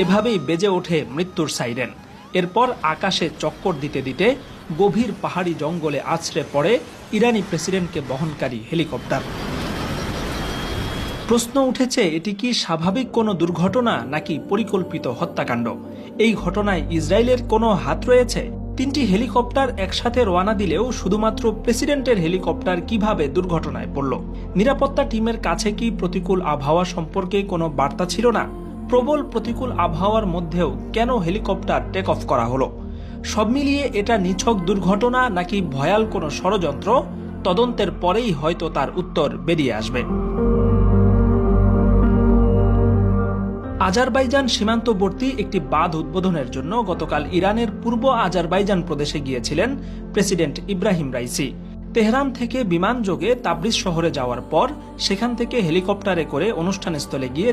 এভাবেই বেজে ওঠে মৃত্যুর সাইরেন। এরপর আকাশে চক্কর দিতে দিতে গভীর পাহাড়ি জঙ্গলে আছড়ে পড়ে ইরানি প্রেসিডেন্টকে বহনকারী হেলিকপ্টার। প্রশ্ন উঠেছে, এটি কি স্বাভাবিক কোনো দুর্ঘটনা নাকি পরিকল্পিত হত্যাকাণ্ড? এই ঘটনায় ইসরায়েলের কোনো হাত রয়েছে? 3টি হেলিকপ্টার একসাথে রওনা দিলেও শুধুমাত্র প্রেসিডেন্টের হেলিকপ্টার কিভাবে দুর্ঘটনায় পড়ল? নিরাপত্তা টিমের কাছে কি প্রতিকূল আবহাওয়া সম্পর্কে কোনো বার্তা ছিল না? প্রবল প্রতিকূল আবহাওয়ার মধ্যেও কেন হেলিকপ্টার টেক অফ করা হলো? সব মিলিয়ে এটা নিছক দুর্ঘটনা নাকি ভয়াল কোনো ষড়যন্ত্র? তদন্তের পরেই হয়তো তার উত্তর বেরিয়ে আসবে। আজারবাইজান সীমান্তবর্তী একটি বাঁধ উদ্বোধনের জন্য গতকাল ইরানের পূর্ব আজারবাইজান প্রদেশে গিয়েছিলেন প্রেসিডেন্ট ইব্রাহিম রাইসি। তেহরান থেকে বিমানযোগে তাবরিজ শহরে যাওয়ার পর সেখান থেকে হেলিকপ্টারে করে অনুষ্ঠানস্থলে গিয়ে